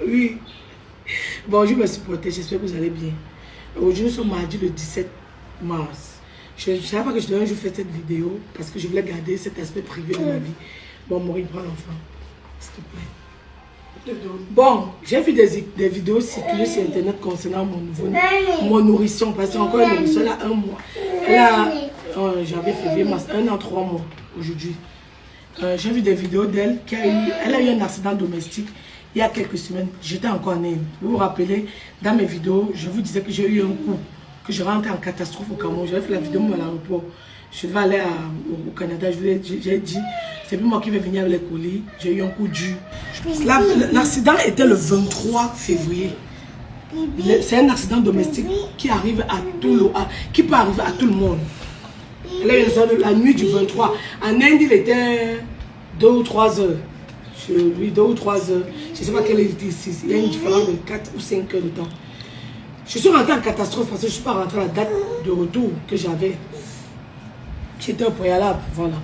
Oui. Bon, je me suis protégée, j'espère que vous allez bien. Aujourd'hui, nous sommes mardi le 17 mars. Je ne savais pas que je devais un jour faire cette vidéo parce que je voulais garder cet aspect privé de ma vie. Bon, Maurice, prends l'enfant. S'il te plaît. Bon, j'ai vu des vidéos circuler sur internet concernant mon nourrisson. Parce que encore une nourrisson, elle a 1 mois. Elle a, janvier, février, mars, 1 an, 3 mois aujourd'hui. J'ai vu des vidéos d'elle elle a eu un accident domestique il y a quelques semaines. J'étais encore en Inde. Vous vous rappelez, dans mes vidéos, je vous disais que j'ai eu un coup, que je rentre en catastrophe au Cameroun. J'avais fait la vidéo à l'aéroport. Je devais aller au Canada. J'ai dit, c'est plus moi qui vais venir avec les colis. J'ai eu un coup dur. L'accident était le 23 février. C'est un accident domestique qui arrive à qui peut arriver à tout le monde. Elle a eu la nuit du 23. En Inde, il était 2 ou 3 heures. Chez lui, 2 ou 3 heures. Je ne sais pas quelle heure il était ici. Il y a une différence de 4 ou 5 heures de temps. Je suis rentrée en catastrophe parce que je ne suis pas rentrée à la date de retour que j'avais. C'était au préalable, voilà.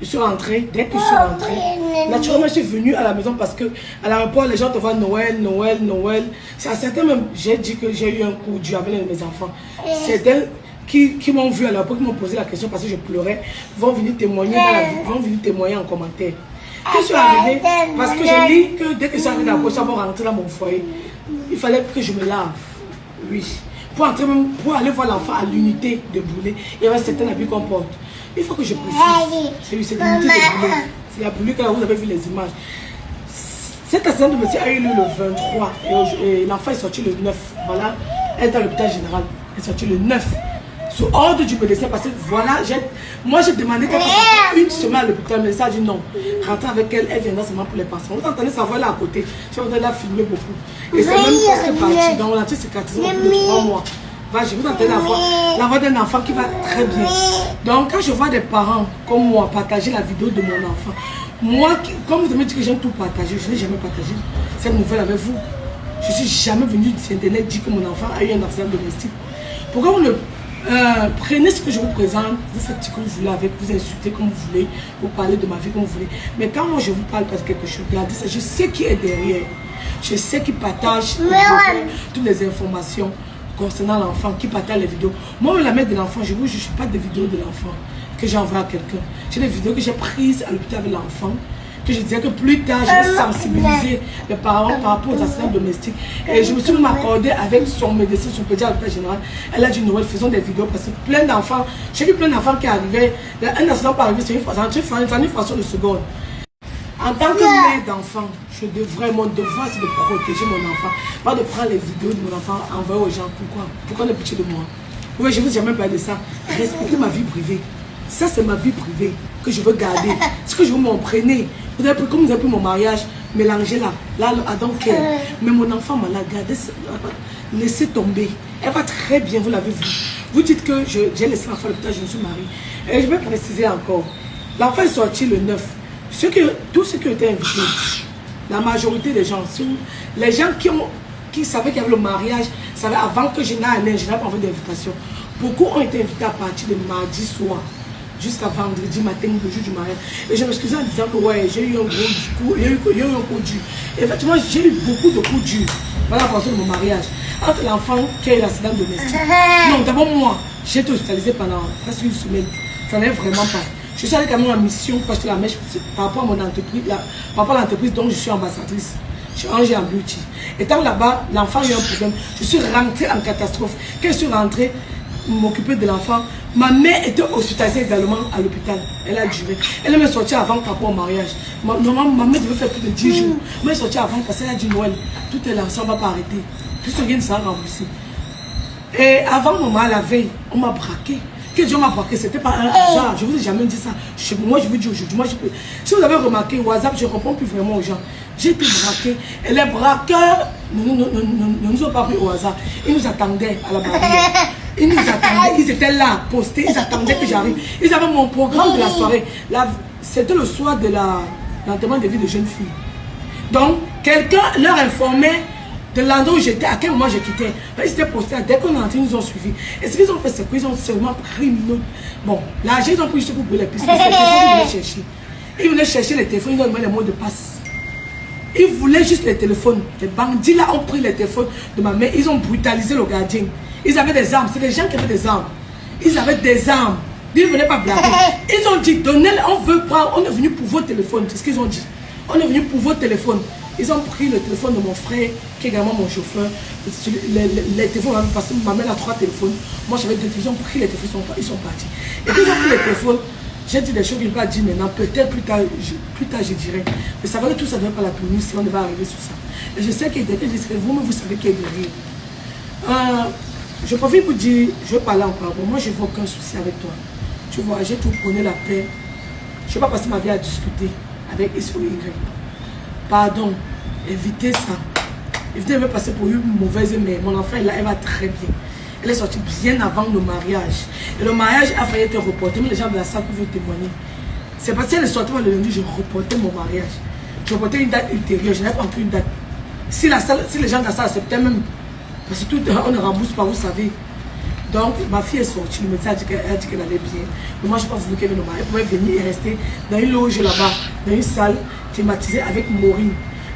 Je suis rentrée, dès que je suis rentrée, naturellement je suis venue à la maison parce que à l'aéroport les gens te voient Noël. C'est à certains même, j'ai dit que j'ai eu un coup dur avec mes enfants. Certains qui m'ont vu à l'aéroport, qui m'ont posé la question parce que je pleurais, vont venir témoigner en commentaire. Que je suis arrivée, parce que j'ai dit que dès que je suis arrivée dans la poche, ça va rentrer dans mon foyer. Il fallait que je me lave, oui. Pour aller voir l'enfant à l'unité de Boulé, il y avait certains habits qu'on porte. Il faut que je précise. C'est l'unité de Boulé. C'est la Boulé que vous avez vu les images. Cet accident de monsieur a eu lieu le 23 et l'enfant est sorti le 9. Voilà, elle est dans l'hôpital général. Elle est sortie le 9. Sous ordre du médecin, parce que voilà, moi j'ai demandé qu'elle fasse 1 semaine à l'hôpital, mais ça a dit non. Rentrer avec elle, elle viendra seulement pour les patients. Vous entendez sa voix là à côté, je vais la filmer beaucoup. Et c'est même presque parti, donc on a cicatrisé au bout de 3 mois. Je vous entendez la voix d'un enfant qui va très bien. Donc quand je vois des parents comme moi partager la vidéo de mon enfant, moi, comme vous avez dit que j'aime tout partager, je n'ai jamais partagé cette nouvelle avec vous. Je ne suis jamais venue sur internet dire que mon enfant a eu un accident domestique. Pourquoi vous ne prenez ce que je vous présente, vous faites ce que vous voulez avec, vous insultez comme vous voulez, vous parlez de ma vie comme vous voulez. Mais quand moi je vous parle parce que quelque chose, regardez ça, je sais qui est derrière. Je sais qui partage toutes les informations concernant l'enfant, qui partage les vidéos. Moi, la mère de l'enfant, je ne suis pas des vidéos de l'enfant que j'envoie à quelqu'un. J'ai des vidéos que j'ai prises à l'hôpital avec l'enfant. Que je disais que plus tard, je vais sensibiliser les parents par rapport aux accidents domestiques. Et je me suis même accordée avec son médecin, son pédiatre à l'hôpital général. Elle a dit Noël, faisons des vidéos parce que plein d'enfants, j'ai vu plein d'enfants qui arrivaient. Un accident pas arrivé, c'est une fraction de seconde. En tant que mère d'enfant, mon devoir c'est de protéger mon enfant. Pas de prendre les vidéos de mon enfant, envoyer aux gens. Pourquoi ne pitié de moi? Oui, je ne vous ai jamais parlé de ça. Respectez ma vie privée. Ça, c'est ma vie privée que je veux garder. Ce que je veux m'entraîner. Comme vous avez pris mon mariage, mélangez là. Là, I don't care. Mais mon enfant m'a la gardé. Laissez tomber. Elle va très bien, vous l'avez vu. Vous dites que j'ai laissé l'enfant à l'hôpital, je me suis mariée. Et je vais préciser encore. L'enfant est sorti le 9. Tous ceux qui ont été invités, la majorité des gens, les gens qui savaient qu'il y avait le mariage, savaient avant que je n'aille, je n'avais pas envie d'invitation. Beaucoup ont été invités à partir de mardi soir jusqu'à vendredi matin, le jour du mariage. Et je m'excusais en disant que ouais, j'ai eu un gros coup, il y a eu un coup dur. Effectivement, j'ai eu beaucoup de coups durs. Voilà la façon de mon mariage. Entre l'enfant qui a eu l'accident domestique. Non, d'abord moi, j'ai été hospitalisée pendant presque 1 semaine. Ça n'allait vraiment pas. Je suis allée quand même en mission parce que la mèche, par rapport à mon entreprise, par rapport à l'entreprise dont je suis ambassadrice. Je suis rangée en beauty. Étant là-bas, l'enfant a eu un problème. Je suis rentrée en catastrophe. Quand je suis rentrée, m'occuper de l'enfant, ma mère était hospitalisée également à l'hôpital. Elle a duré. Elle est sortie avant par rapport au mariage. Normalement, ma mère devait faire plus de 10 jours. Mais elle est sortie avant parce qu'elle a dit Noël. Tout est là, ça ne va pas arrêter. Tout ce qui sera remboursé. Et avant mon mariage, la veille, on m'a braqué. Que Dieu m'a braqué, c'était pas un hasard. Je ne vous ai jamais dit ça. Moi, je vous dis aujourd'hui. Si vous avez remarqué, WhatsApp, je ne réponds plus vraiment aux gens. J'ai été braqué. Et les braqueurs ne nous ont pas pris au hasard. Ils nous attendaient à la barrière. Ils nous attendaient. Ils étaient là, postés. Ils attendaient que j'arrive. Ils avaient mon programme de la soirée. C'était le soir de l'enterrement de vie de jeunes filles. Donc, quelqu'un leur informait de l'endroit où j'étais, à quel moment je quittais. Ils étaient postés, dès qu'on est entré, ils nous ont suivis. Et ce qu'ils ont fait, c'est qu'ils ont seulement pris nous. Bon, l'argent, ils ont pris juste pour les pistes. C'est les téléphones qu'ils venaient chercher. Ils venaient chercher les téléphones, ils ont demandé les mots de passe. Ils voulaient juste les téléphones. Les bandits là ont pris les téléphones de ma mère. Ils ont brutalisé le gardien. Ils avaient des armes. C'est des gens qui avaient des armes. Ils avaient des armes. Ils ne venaient pas blaguer. Ils ont dit, donnez, on veut prendre, on est venu pour vos téléphones. C'est ce qu'ils ont dit. On est venu pour vos téléphones. Ils ont pris le téléphone de mon frère, qui est également mon chauffeur. Les téléphones, parce que ma mère a 3 téléphones. Moi, j'avais 2 téléphones. Ils ont pris les téléphones, ils sont partis. Et quand ils ont pris les téléphones, j'ai dit des choses que je ne vais pas dire maintenant. Peut-être plus tard, je dirais. Mais ça va que tout ça ne devait pas la tenue si on devait arriver sur ça. Et je sais que dès que je dirais, vous-même, vous savez qu'il y a derrière. Je profite pour dire, je vais parler encore. Moi, je n'ai aucun souci avec toi. Tu vois, j'ai tout prôné la paix. Je ne vais pas passer ma vie à discuter avec X ou Y. Pardon, évitez ça. Évitez de me passer pour une mauvaise mère. Mon enfant, elle va très bien. Elle est sortie bien avant le mariage. Et le mariage a failli être reporté. Mais les gens de la salle peuvent témoigner. C'est parce qu'elle est sortie le lundi, je reportais mon mariage. Je reportais une date ultérieure. Je n'avais pas pris une date. Si les gens de la salle acceptaient même, parce que tout, on ne rembourse pas, vous savez. Donc, ma fille est sortie, le médecin a dit qu'elle allait bien. Mais moi, je n'ai pas voulu qu'elle vienne au mariage. Elle pouvait venir et rester dans une loge là-bas, dans une salle climatisée avec Maureen.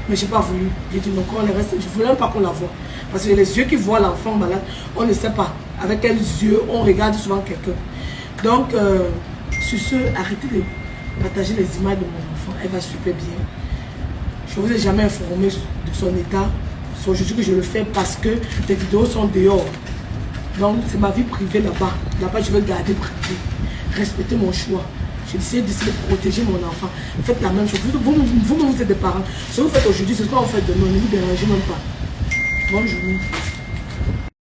Mais je n'ai pas voulu. J'ai dit non, qu'on reste. Je ne voulais même pas qu'on la voie. Parce que les yeux qui voient l'enfant malade, on ne sait pas avec quels yeux on regarde souvent quelqu'un. Donc, sur ce, arrêtez de partager les images de mon enfant. Elle va super bien. Je ne vous ai jamais informé de son état. C'est aujourd'hui que je le fais parce que les vidéos sont dehors. Donc, c'est ma vie privée là-bas. Là-bas, je veux le garder privé. Respectez mon choix. J'ai décidé de protéger mon enfant. Faites la même chose. Vous êtes des parents. Ce que vous faites aujourd'hui, c'est ce qu'on fait demain. Ne vous dérangez même pas. Bonne journée.